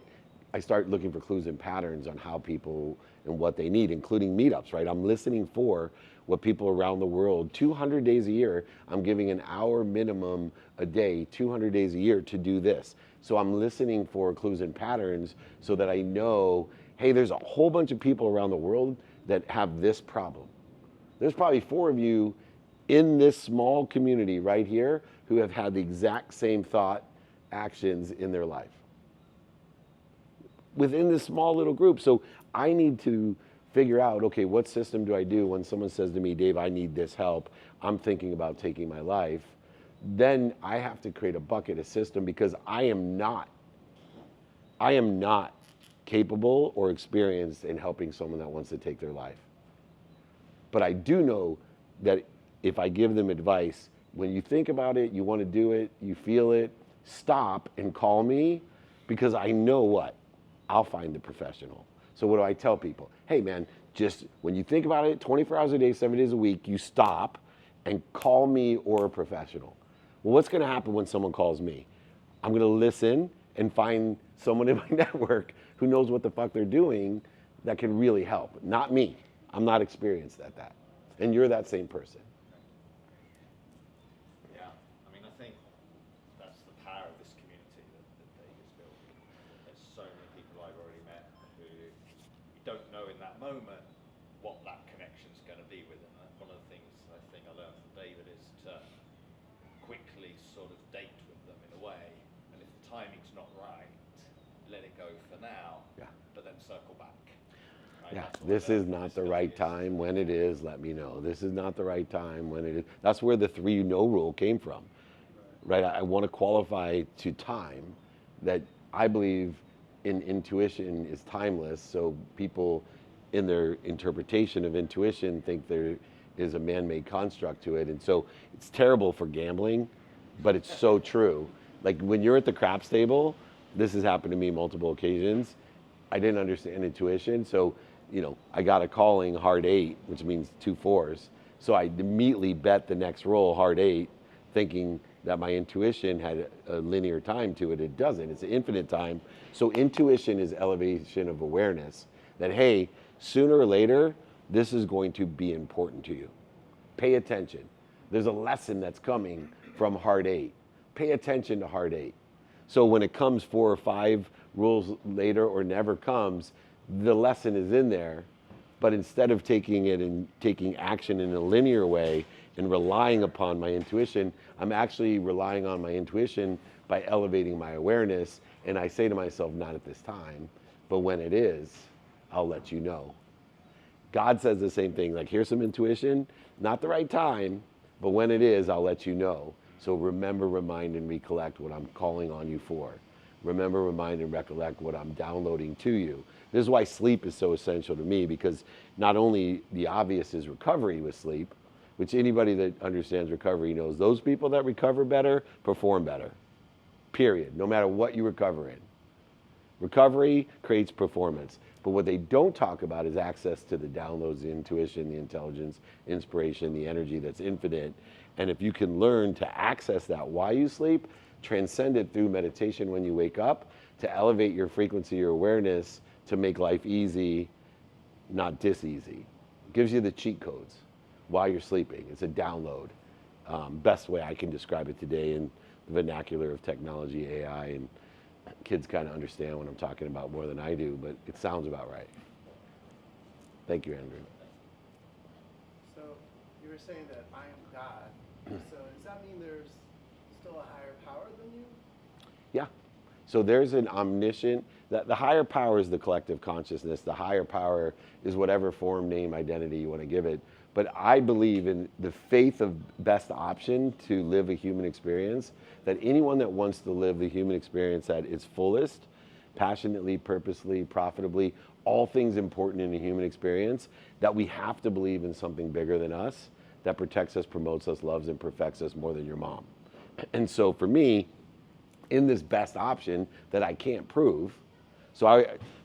Speaker 1: start looking for clues and patterns on how people and what they need, including meetups, right? I'm listening for what people around the world, 200 days a year, I'm giving an hour minimum a day, 200 days a year to do this. So I'm listening for clues and patterns so that I know, hey, there's a whole bunch of people around the world that have this problem. There's probably 4 of you in this small community right here who have had the exact same thought actions in their life within this small little group. So I need to figure out, okay, what system do I do when someone says to me, Dave, I need this help, I'm thinking about taking my life. Then I have to create a bucket, a system, because I am not capable or experienced in helping someone that wants to take their life. But I do know that if I give them advice, when you think about it, you want to do it, you feel it, stop and call me, because I know what? I'll find the professional. So what do I tell people? Hey man, just when you think about it, 24 hours a day, 7 days a week, you stop and call me or a professional. Well, what's gonna happen when someone calls me? I'm gonna listen and find someone in my network who knows what the fuck they're doing that can really help. Not me. I'm not experienced at that. And you're that same person.
Speaker 8: Yeah, I mean, I think that's the power of this community that Dave has built. There's so many people I've already met who you don't know in that moment what that connection's going to be with them. And one of the things I think I learned from David is to quickly sort of date with them in a way, and if the timing's not right, let it go for now, but then circle back. Right?
Speaker 1: Yeah, this is not the right time. When it is, let me know. This is not the right time. When it is. That's where the 3 no rule came from, right? I want to qualify to time that I believe in intuition is timeless. So people in their interpretation of intuition think there is a man-made construct to it. And so it's terrible for gambling, but it's so true. Like when you're at the craps table, this has happened to me multiple occasions. I didn't understand intuition. So, I got a calling hard 8, which means 2 4s. So I immediately bet the next roll hard 8, thinking that my intuition had a linear time to it. It doesn't. It's an infinite time. So intuition is elevation of awareness that, hey, sooner or later, this is going to be important to you. Pay attention. There's a lesson that's coming from hard 8. Pay attention to hard 8. So when it comes 4 or 5 rules later or never comes, the lesson is in there. But instead of taking it and taking action in a linear way and relying upon my intuition, I'm actually relying on my intuition by elevating my awareness. And I say to myself, not at this time, but when it is, I'll let you know. God says the same thing, like here's some intuition, not the right time, but when it is, I'll let you know. So remember, remind, and recollect what I'm calling on you for. remember, remind, and recollect what I'm downloading to you. This is why sleep is so essential to me, because not only the obvious is recovery with sleep, which anybody that understands recovery knows those people that recover better perform better, period, no matter what you recover in. Recovery creates performance. But what they don't talk about is access to the downloads, the intuition, the intelligence, inspiration, the energy that's infinite. And if you can learn to access that while you sleep, transcend it through meditation when you wake up, to elevate your frequency, your awareness, to make life easy, not dis-easy. Gives you the cheat codes while you're sleeping. It's a download. Best way I can describe it today in the vernacular of technology, AI, and kids kind of understand what I'm talking about more than I do, but it sounds about right. Thank you, Andrew.
Speaker 10: So you were saying that I am God. So does that mean there's still a higher power than you?
Speaker 1: Yeah. So there's an omniscient, the higher power is the collective consciousness. The higher power is whatever form, name, identity you want to give it. But I believe in the faith of best option to live a human experience, that anyone that wants to live the human experience at its fullest, passionately, purposely, profitably, all things important in a human experience, that we have to believe in something bigger than us, that protects us, promotes us, loves, and perfects us more than your mom. And so for me, in this best option that I can't prove,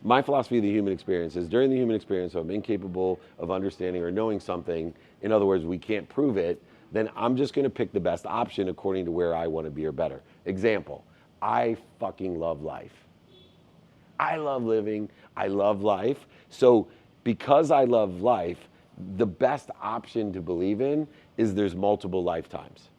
Speaker 1: my philosophy of the human experience is during the human experience, if I'm incapable of understanding or knowing something, in other words, we can't prove it, then I'm just gonna pick the best option according to where I wanna be or better. Example, I fucking love life. I love living, I love life. So because I love life, the best option to believe in is there's multiple lifetimes.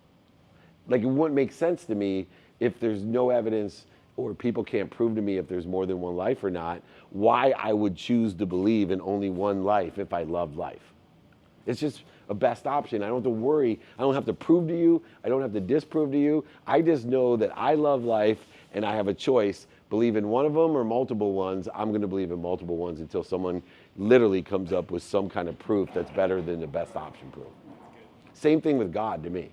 Speaker 1: Like, it wouldn't make sense to me if there's no evidence or people can't prove to me if there's more than one life or not, why I would choose to believe in only one life if I love life. It's just a best option. I don't have to worry. I don't have to prove to you. I don't have to disprove to you. I just know that I love life and I have a choice. Believe in one of them or multiple ones. I'm going to believe in multiple ones until someone literally comes up with some kind of proof that's better than the best option proof. Same thing with God to me.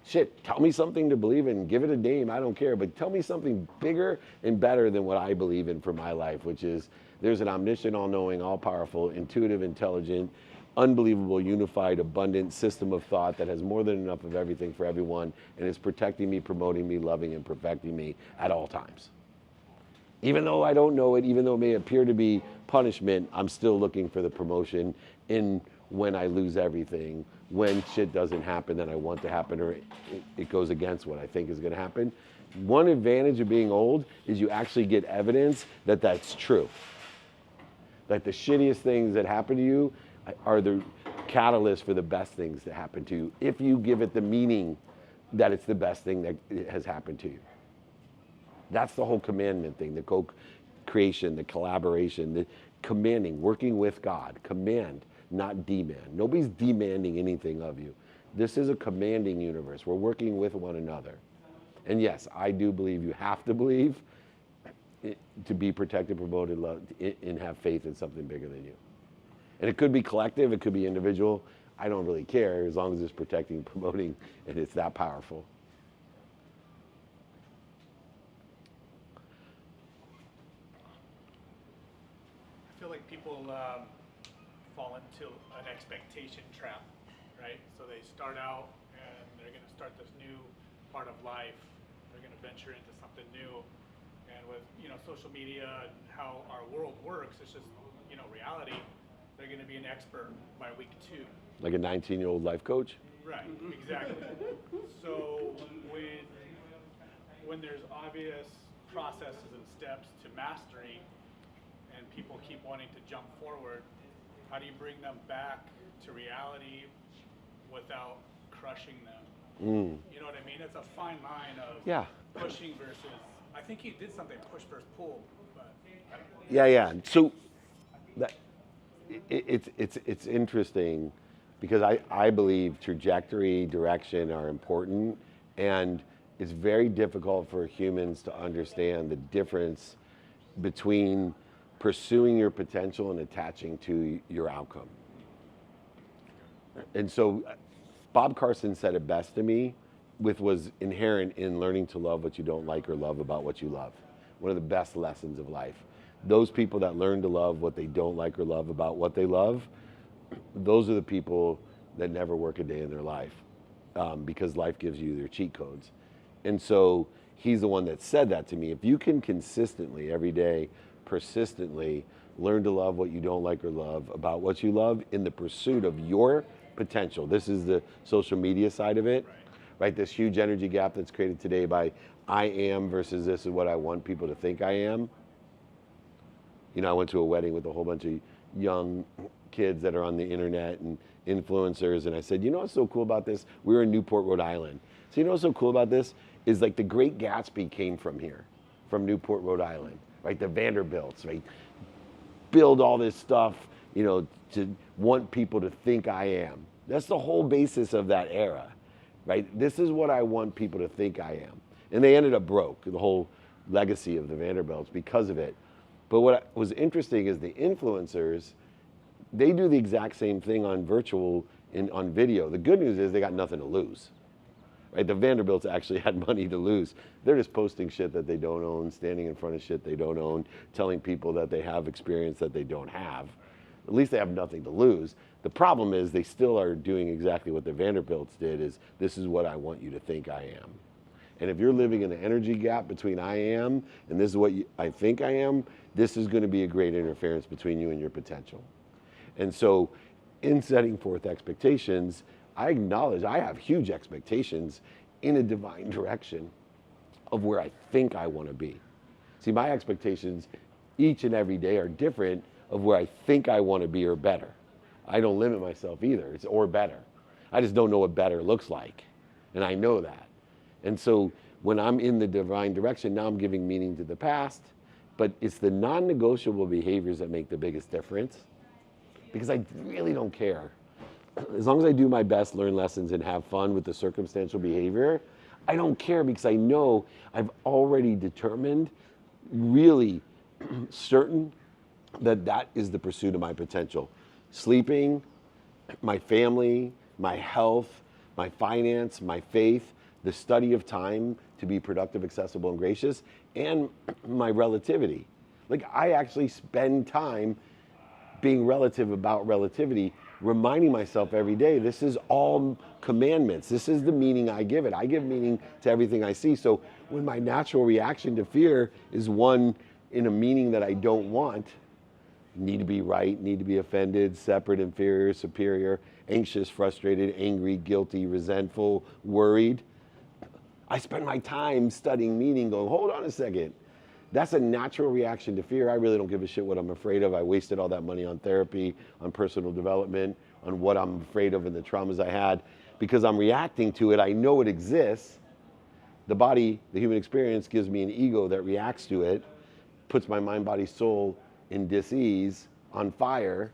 Speaker 1: Shit, tell me something to believe in, give it a name, I don't care, but tell me something bigger and better than what I believe in for my life, which is there's an omniscient, all-knowing, all-powerful, intuitive, intelligent, unbelievable, unified, abundant system of thought that has more than enough of everything for everyone and is protecting me, promoting me, loving and perfecting me at all times. Even though I don't know it, even though it may appear to be punishment, I'm still looking for the promotion in when I lose everything, when shit doesn't happen that I want to happen, or it goes against what I think is going to happen. One advantage of being old is you actually get evidence that that's true. That the shittiest things that happen to you are the catalyst for the best things that happen to you, if you give it the meaning that it's the best thing that has happened to you. That's the whole commandment thing, the co-creation, the collaboration, the commanding, working with God, command, not demand. Nobody's demanding anything of you. This is a commanding universe. We're working with one another. And yes, I do believe you have to believe to be protected, promoted, loved, and have faith in something bigger than you. And it could be collective, it could be individual. I don't really care as long as it's protecting, promoting, and it's that powerful.
Speaker 3: I feel like people fall into an expectation trap, right? So they start out and they're going to start this new part of life. They're going to venture into something new. And with, social media and how our world works, it's just, reality. They're going to be an expert by week 2.
Speaker 1: Like a 19-year-old life coach?
Speaker 3: Right, exactly. So when there's obvious processes and steps to mastery, and people keep wanting to jump forward, how do you bring them back to reality without crushing them? You know what I mean? It's a fine line of pushing versus, I think he did something push versus pull, but I don't know.
Speaker 1: Yeah. So that it's interesting because I believe trajectory, direction are important, and it's very difficult for humans to understand the difference between pursuing your potential and attaching to your outcome. And so Bob Carson said it best to me with was inherent in learning to love what you don't like or love about what you love. One of the best lessons of life. Those people that learn to love what they don't like or love about what they love, those are the people that never work a day in their life, because life gives you their cheat codes. And so he's the one that said that to me. If you can consistently, every day, persistently learn to love what you don't like or love about what you love in the pursuit of your potential. This is the social media side of it, right? This huge energy gap that's created today by I am versus this is what I want people to think I am. You know, I went to a wedding with a whole bunch of young kids that are on the internet and influencers, and I said, you know what's so cool about this? We were in Newport, Rhode Island. So you know what's so cool about this is like the Great Gatsby came from here, from Newport, Rhode Island, right? The Vanderbilts, right? Build all this stuff, you know, to want people to think I am. That's the whole basis of that era, right? This is what I want people to think I am. And they ended up broke, the whole legacy of the Vanderbilts because of it. But what was interesting is the influencers, they do the exact same thing on virtual, on video. The good news is they got nothing to lose, right? The Vanderbilts actually had money to lose. They're just posting shit that they don't own, standing in front of shit they don't own, telling people that they have experience that they don't have. At least they have nothing to lose. The problem is they still are doing exactly what the Vanderbilts did, is this is what I want you to think I am. And if you're living in the energy gap between I am and this is what I think I am, this is going to be a great interference between you and your potential. And so in setting forth expectations, I acknowledge I have huge expectations in a divine direction of where I think I want to be. See, my expectations each and every day are different of where I think I want to be or better. I don't limit myself either. It's or better. I just don't know what better looks like. And I know that. And so when I'm in the divine direction, now I'm giving meaning to the past, but it's the non-negotiable behaviors that make the biggest difference, because I really don't care. As long as I do my best, learn lessons, and have fun with the circumstantial behavior, I don't care, because I know I've already determined, really certain, that that is the pursuit of my potential. Sleeping, my family, my health, my finance, my faith, the study of time to be productive, accessible, and gracious, and my relativity. Like, I actually spend time being relative about relativity, reminding myself every day, this is all commandments. This is the meaning I give it. I give meaning to everything I see. So when my natural reaction to fear is one in a meaning that I don't want, need to be right, need to be offended, separate, inferior, superior, anxious, frustrated, angry, guilty, resentful, worried, I spend my time studying meaning, going, hold on a second. That's a natural reaction to fear. I really don't give a shit what I'm afraid of. I wasted all that money on therapy, on personal development, on what I'm afraid of and the traumas I had, because I'm reacting to it. I know it exists. The body, the human experience, gives me an ego that reacts to it, puts my mind, body, soul in dis-ease, on fire.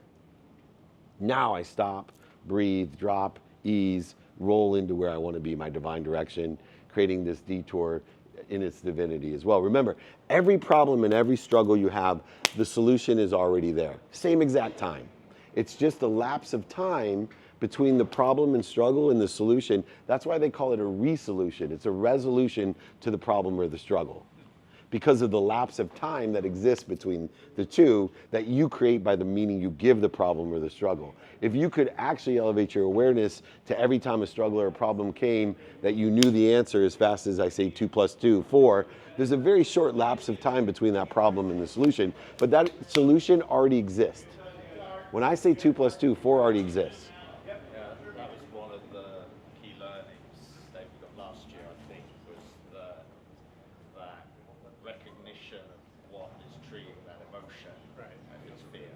Speaker 1: Now I stop, breathe, drop, ease, roll into where I want to be, my divine direction, creating this detour in its divinity as well. Remember, every problem and every struggle you have, the solution is already there. Same exact time. It's just a lapse of time between the problem and struggle and the solution. That's why they call it a resolution. It's a resolution to the problem or the struggle, because of the lapse of time that exists between the two that you create by the meaning you give the problem or the struggle. If you could actually elevate your awareness to every time a struggle or a problem came, that you knew the answer as fast as I say 2 + 2, 4, there's a very short lapse of time between that problem and the solution, but that solution already exists. When I say 2 + 2, 4 already exists.
Speaker 8: Yeah, that was one of the key learnings that we got last year, I think, was that recognition of what is triggering that emotion.
Speaker 3: Right.
Speaker 8: And it's fear.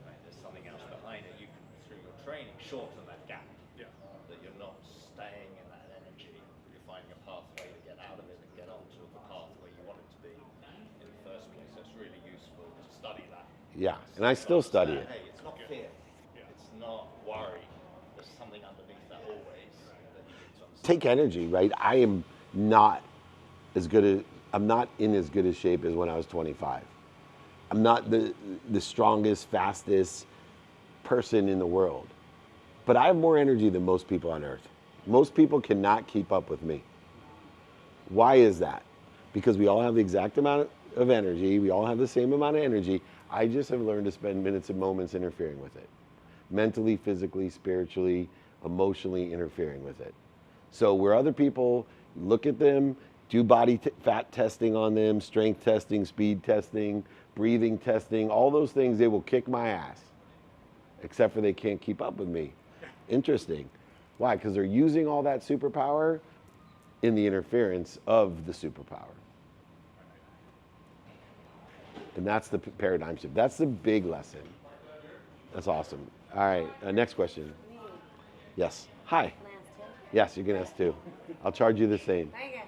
Speaker 8: Right? There's something else behind it. You can, through your training, shorten that gap.
Speaker 3: Yeah.
Speaker 8: That you're not staying in that energy. You're finding a pathway to get out of it and get onto the path where you want it to be in the first place. So it's really useful to study that.
Speaker 1: Yeah, and I still study it.
Speaker 8: Hey, it's not fear. It's not worry. There's something underneath that always that you need to understand.
Speaker 1: Take energy, right? I am not I'm not in as good a shape as when I was 25. I'm not the strongest, fastest person in the world, but I have more energy than most people on earth. Most people cannot keep up with me. Why is that? Because we all have the exact amount of energy. We all have the same amount of energy. I just have learned to spend minutes and moments interfering with it. Mentally, physically, spiritually, emotionally interfering with it. So where other people look at them, do body fat testing on them, strength testing, speed testing, breathing testing, all those things, they will kick my ass. Except for they can't keep up with me. Interesting. Why? Because they're using all that superpower in the interference of the superpower. And that's the paradigm shift. That's the big lesson. That's awesome. All right, next question. Yes. Hi.
Speaker 5: Can I ask too?
Speaker 1: Yes, you can ask too. I'll charge you the same.
Speaker 5: Okay.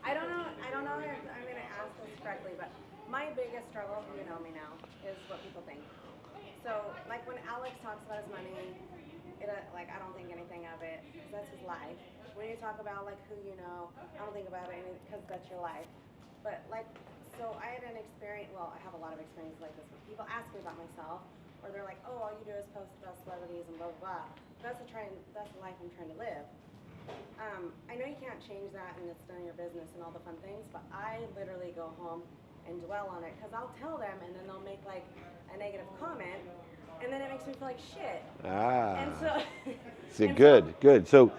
Speaker 5: I don't know if I'm going to ask this correctly, but my biggest struggle, you know me now, is what people think. So, like when Alex talks about his money, like I don't think anything of it, because that's his life. When you talk about like who you know, I don't think about it because that's your life. But like, so I had an experience, well, I have a lot of experiences like this, but people ask me about myself, or they're like, oh, all you do is post about celebrities and blah, blah, blah. That's the life I'm trying to live. I know you can't change that and it's none of your business and all the fun things, but I literally go home and dwell on it because I'll tell them and then they'll make like a negative comment and then it makes me feel like shit. And so... Good. So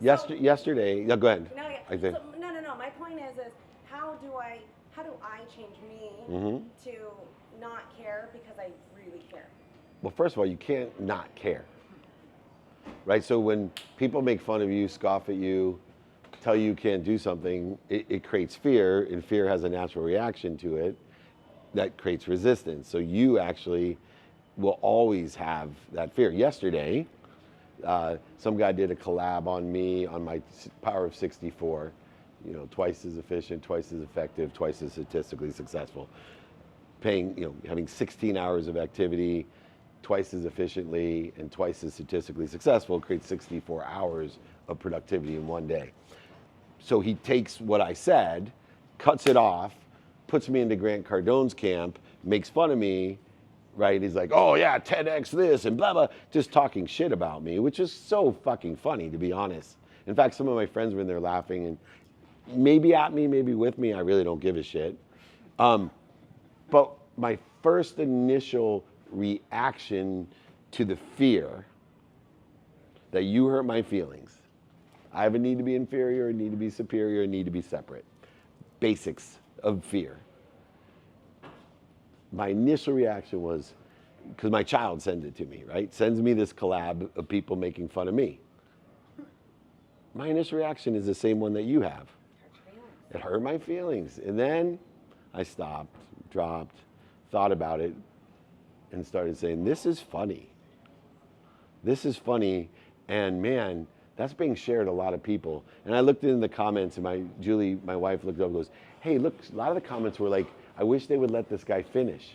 Speaker 5: yesterday, go ahead. No, my point is how do I change me to not care because I really care?
Speaker 1: Well, first of all, you can't not care. Right? So when people make fun of you, scoff at you, tell you can't do something, it creates fear, and fear has a natural reaction to it that creates resistance. So you actually will always have that fear. Yesterday, some guy did a collab on me on my Power of 64, twice as efficient, twice as effective, twice as statistically successful. Having 16 hours of activity, twice as efficiently and twice as statistically successful creates 64 hours of productivity in one day. So he takes what I said, cuts it off, puts me into Grant Cardone's camp, makes fun of me, right? He's like, oh yeah, TEDx this and blah, blah, just talking shit about me, which is so fucking funny, to be honest. In fact, some of my friends were in there laughing and maybe at me, maybe with me, I really don't give a shit. But my first initial reaction to the fear that you hurt my feelings. I have a need to be inferior, a need to be superior, a need to be separate. Basics of fear. My initial reaction was, because my child sends it to me, right? Sends me this collab of people making fun of me. My initial reaction is the same one that you have. It hurt my feelings. And then I stopped, dropped, thought about it, and started saying, this is funny. This is funny, and man, that's being shared a lot of people. And I looked in the comments, and Julie, my wife, looked up and goes, hey, look, a lot of the comments were like, I wish they would let this guy finish.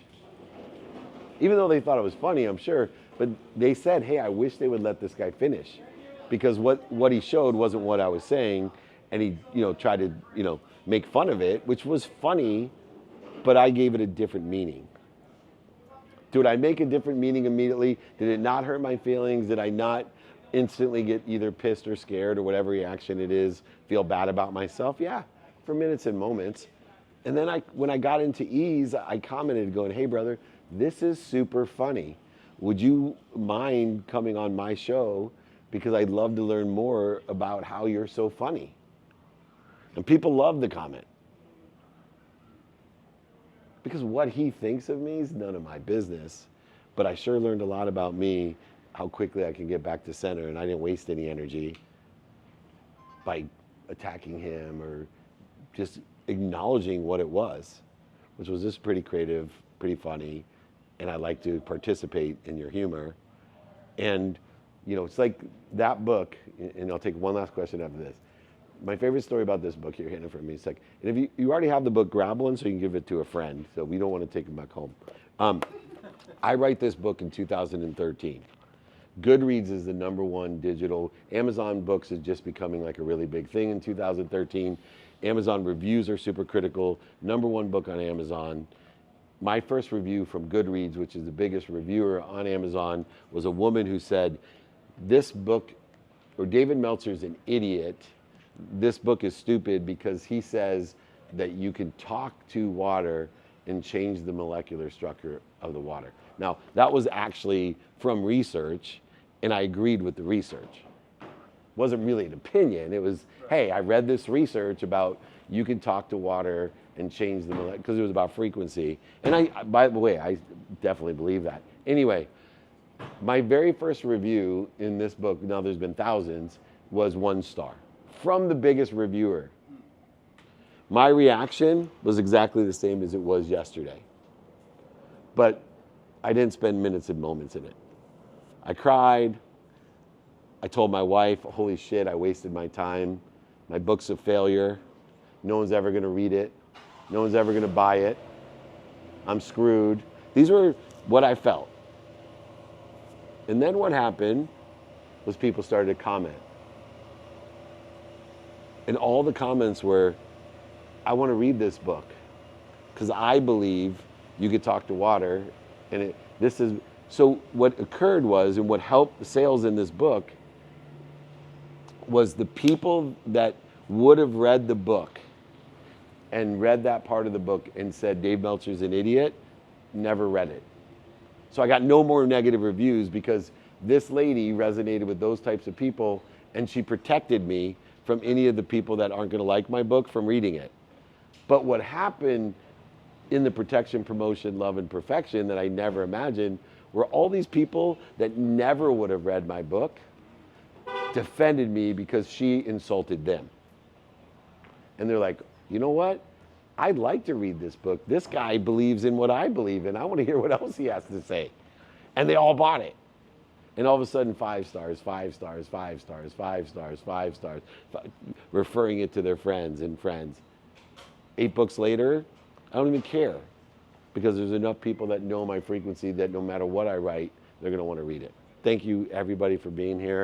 Speaker 1: Even though they thought it was funny, I'm sure, but they said, hey, I wish they would let this guy finish. Because what he showed wasn't what I was saying, and he tried to make fun of it, which was funny, but I gave it a different meaning. Did I make a different meaning immediately? Did it not hurt my feelings? Did I not instantly get either pissed or scared or whatever reaction it is, feel bad about myself? Yeah, for minutes and moments. And then when I got into ease, I commented going, hey brother, this is super funny. Would you mind coming on my show? Because I'd love to learn more about how you're so funny. And people love the comment. Because what he thinks of me is none of my business, but I sure learned a lot about me, how quickly I can get back to center, and I didn't waste any energy by attacking him or just acknowledging what it was, which was just pretty creative, pretty funny, and I like to participate in your humor. And it's like that book, and I'll take one last question after this. My favorite story about this book, you're hitting it for me, it's like, and if you already have the book, grab one so you can give it to a friend, so we don't want to take it back home. I write this book in 2013. Goodreads is the #1 digital. Amazon Books is just becoming like a really big thing in 2013. Amazon reviews are super critical. #1 book on Amazon. My first review from Goodreads, which is the biggest reviewer on Amazon, was a woman who said, this book, or David Meltzer is an idiot this book is stupid because he says that you can talk to water and change the molecular structure of the water. Now, that was actually from research, and I agreed with the research. It wasn't really an opinion. It was, hey, I read this research about you can talk to water and change the molecular, because it was about frequency. And by the way, I definitely believe that. Anyway, my very first review in this book, now there's been thousands, was 1 star from the biggest reviewer. My reaction was exactly the same as it was yesterday. But I didn't spend minutes and moments in it. I cried. I told my wife, holy shit, I wasted my time. My book's a failure. No one's ever gonna read it. No one's ever gonna buy it. I'm screwed. These were what I felt. And then what happened was people started to comment. And all the comments were, I want to read this book because I believe you could talk to water. And so what occurred was, and what helped the sales in this book was the people that would have read the book and read that part of the book and said Dave Meltzer's an idiot, never read it. So I got no more negative reviews because this lady resonated with those types of people, and she protected me from any of the people that aren't going to like my book from reading it. But what happened in the protection, promotion, love, and perfection that I never imagined were all these people that never would have read my book defended me because she insulted them. And they're like, you know what? I'd like to read this book. This guy believes in what I believe in. I want to hear what else he has to say. And they all bought it. And all of a sudden, 5 stars, 5 stars, 5 stars, 5 stars, 5 stars, referring it to their friends and friends. 8 books later, I don't even care because there's enough people that know my frequency that no matter what I write, they're going to want to read it. Thank you, everybody, for being here.